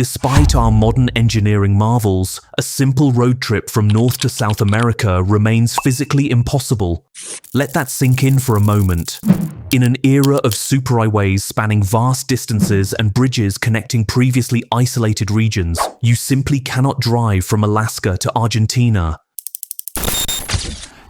Despite our modern engineering marvels, a simple road trip from North to South America remains physically impossible. Let that sink in for a moment. In an era of superhighways spanning vast distances and bridges connecting previously isolated regions, you simply cannot drive from Alaska to Argentina.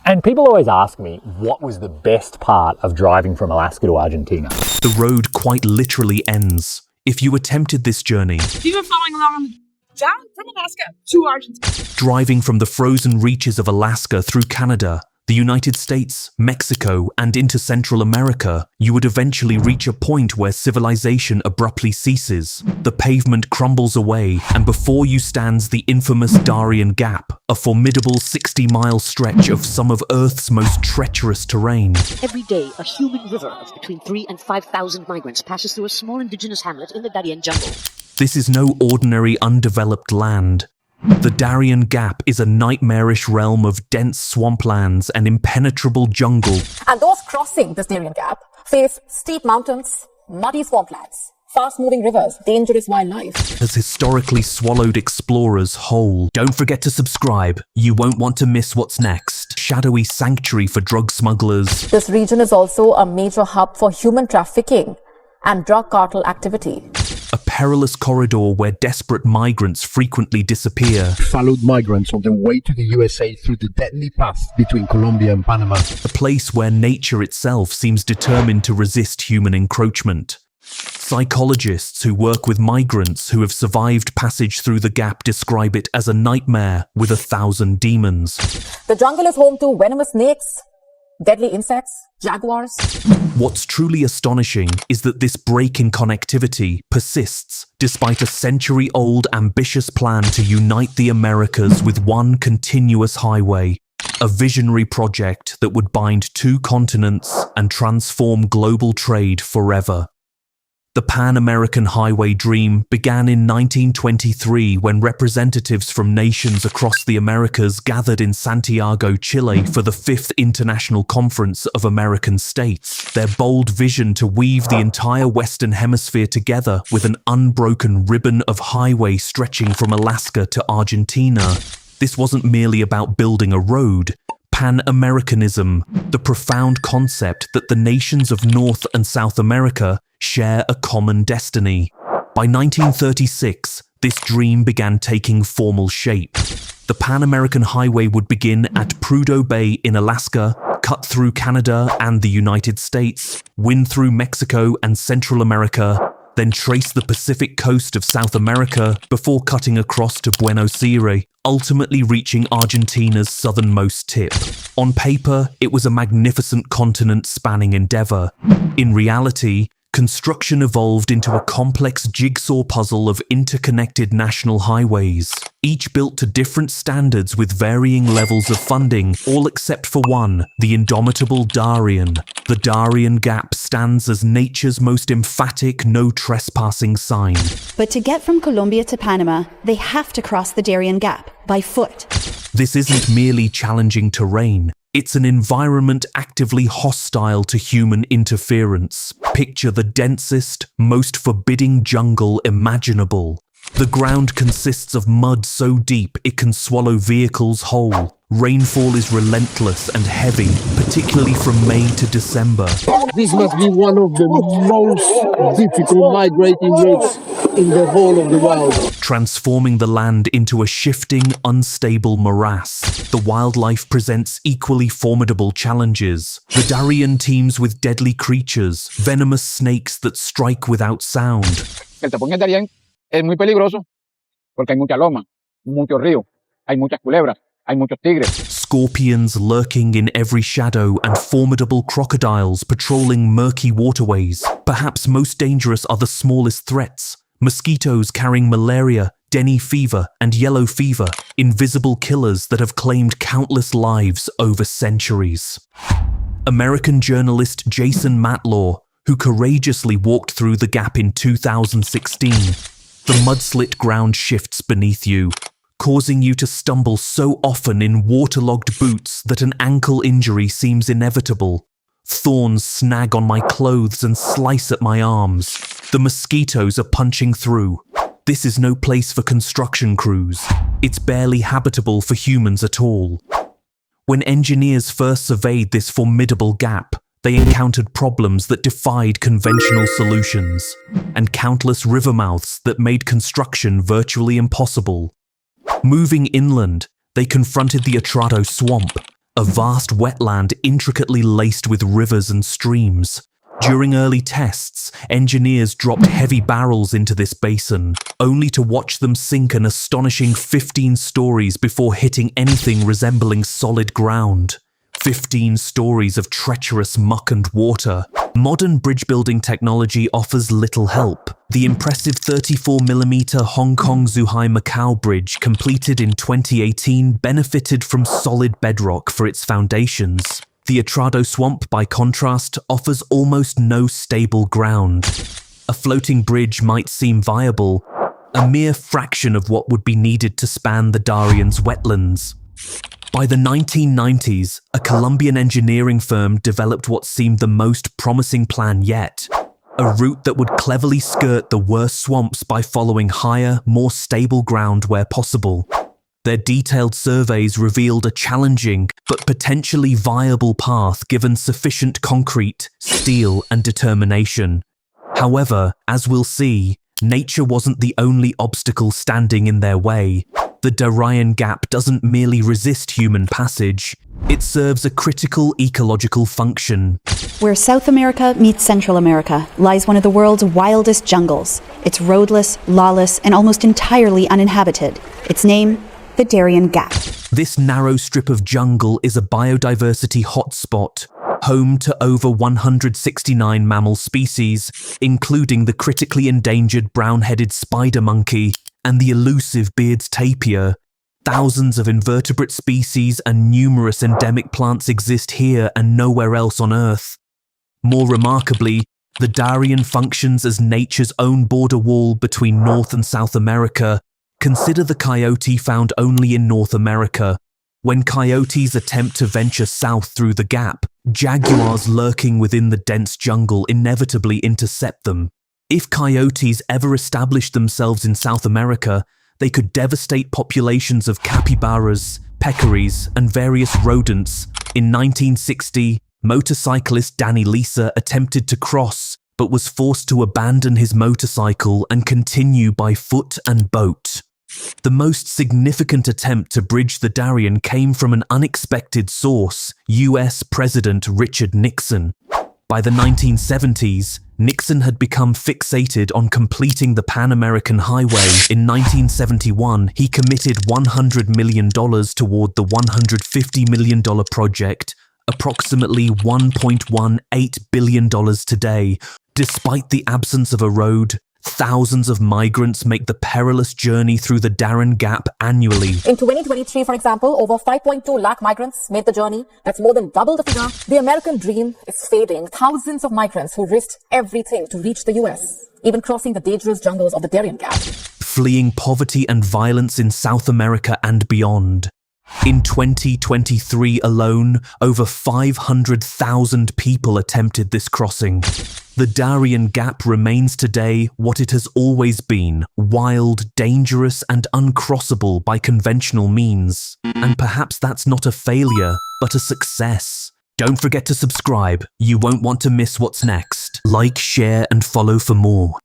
And people always ask me, what was the best part of driving from Alaska to Argentina? The road quite literally ends. If you attempted this journey, even following along on the down from Alaska to Argentina, driving from the frozen reaches of Alaska through Canada, the United States, Mexico, and into Central America, you would eventually reach a point where civilization abruptly ceases. The pavement crumbles away, and before you stands the infamous Darien Gap, a formidable 60-mile stretch of some of Earth's most treacherous terrain. Every day, a human river of between 3,000 and 5,000 migrants passes through a small indigenous hamlet in the Darien jungle. This is no ordinary undeveloped land. The Darien Gap is a nightmarish realm of dense swamplands and impenetrable jungle. And those crossing this Darien Gap face steep mountains, muddy swamplands, fast-moving rivers, dangerous wildlife. Has historically swallowed explorers whole. Don't forget to subscribe. You won't want to miss what's next. Shadowy sanctuary for drug smugglers. This region is also a major hub for human trafficking and drug cartel activity. A perilous corridor where desperate migrants frequently disappear. Followed migrants on their way to the USA through the deadly path between Colombia and Panama. A place where nature itself seems determined to resist human encroachment. Psychologists who work with migrants who have survived passage through the gap describe it as a nightmare with 1,000 demons. The jungle is home to venomous snakes, deadly insects, jaguars. What's truly astonishing is that this break in connectivity persists despite a century-old ambitious plan to unite the Americas with one continuous highway, a visionary project that would bind two continents and transform global trade forever. The Pan-American Highway dream began in 1923 when representatives from nations across the Americas gathered in Santiago, Chile for the 5th International Conference of American States. Their bold vision to weave the entire Western Hemisphere together with an unbroken ribbon of highway stretching from Alaska to Argentina. This wasn't merely about building a road. Pan-Americanism, the profound concept that the nations of North and South America share a common destiny. By 1936, this dream began taking formal shape. The Pan-American Highway would begin at Prudhoe Bay in Alaska, cut through Canada and the United States, wind through Mexico and Central America, then trace the Pacific coast of South America before cutting across to Buenos Aires, ultimately reaching Argentina's southernmost tip. On paper, it was a magnificent continent-spanning endeavor. In reality, construction evolved into a complex jigsaw puzzle of interconnected national highways, each built to different standards with varying levels of funding, all except for one, the indomitable Darien. The Darien Gap stands as nature's most emphatic no trespassing sign. But to get from Colombia to Panama, they have to cross the Darien Gap by foot. This isn't merely challenging terrain. It's an environment actively hostile to human interference. Picture the densest, most forbidding jungle imaginable. The ground consists of mud so deep it can swallow vehicles whole. Rainfall is relentless and heavy, particularly from May to December. This must be one of the most difficult migrating routes in the whole of the world. Transforming the land into a shifting, unstable morass. The wildlife presents equally formidable challenges. The Darien teems with deadly creatures, venomous snakes that strike without sound. El tapón del Darién es muy peligroso porque hay mucha loma, mucho río, hay muchas culebras, hay muchos tigres. Scorpions lurking in every shadow and formidable crocodiles patrolling murky waterways. Perhaps most dangerous are the smallest threats. Mosquitoes carrying malaria, dengue fever, and yellow fever, invisible killers that have claimed countless lives over centuries. American journalist Jason Matlaw, who courageously walked through the gap in 2016, the mud-slit ground shifts beneath you, causing you to stumble so often in waterlogged boots that an ankle injury seems inevitable. Thorns snag on my clothes and slice at my arms. The mosquitoes are punching through. This is no place for construction crews. It's barely habitable for humans at all. When engineers first surveyed this formidable gap, they encountered problems that defied conventional solutions, and countless river mouths that made construction virtually impossible. Moving inland, they confronted the Atrado Swamp, a vast wetland intricately laced with rivers and streams. During early tests, engineers dropped heavy barrels into this basin, only to watch them sink an astonishing 15 stories before hitting anything resembling solid ground. 15 stories of treacherous muck and water. Modern bridge building technology offers little help. The impressive 34mm Hong Kong-Zhuhai-Macau bridge, completed in 2018, benefited from solid bedrock for its foundations. The Atrado Swamp, by contrast, offers almost no stable ground. A floating bridge might seem viable, a mere fraction of what would be needed to span the Darien's wetlands. By the 1990s, a Colombian engineering firm developed what seemed the most promising plan yet, a route that would cleverly skirt the worst swamps by following higher, more stable ground where possible. Their detailed surveys revealed a challenging but potentially viable path given sufficient concrete, steel, and determination. However, as we'll see, nature wasn't the only obstacle standing in their way. The Darien Gap doesn't merely resist human passage, it serves a critical ecological function. Where South America meets Central America lies one of the world's wildest jungles. It's roadless, lawless, and almost entirely uninhabited. Its name, the Darien Gap. This narrow strip of jungle is a biodiversity hotspot, home to over 169 mammal species, including the critically endangered brown-headed spider monkey and the elusive Beard's tapir. Thousands of invertebrate species and numerous endemic plants exist here and nowhere else on Earth. More remarkably, the Darien functions as nature's own border wall between North and South America. Consider the coyote found only in North America. When coyotes attempt to venture south through the gap, jaguars lurking within the dense jungle inevitably intercept them. If coyotes ever established themselves in South America, they could devastate populations of capybaras, peccaries, and various rodents. In 1960, motorcyclist Danny Lisa attempted to cross, but was forced to abandon his motorcycle and continue by foot and boat. The most significant attempt to bridge the Darien came from an unexpected source, US President Richard Nixon. By the 1970s, Nixon had become fixated on completing the Pan American Highway. In 1971, he committed $100 million toward the $150 million project, approximately $1.18 billion today. Despite the absence of a road, thousands of migrants make the perilous journey through the Darien Gap annually. In 2023, for example, over 5.2 lakh migrants made the journey. That's more than double the figure. The American dream is fading. Thousands of migrants who risked everything to reach the US, even crossing the dangerous jungles of the Darien Gap. Fleeing poverty and violence in South America and beyond. In 2023 alone, over 500,000 people attempted this crossing. The Darien Gap remains today what it has always been, wild, dangerous, and uncrossable by conventional means. And perhaps that's not a failure, but a success. Don't forget to subscribe, you won't want to miss what's next. Like, share, and follow for more.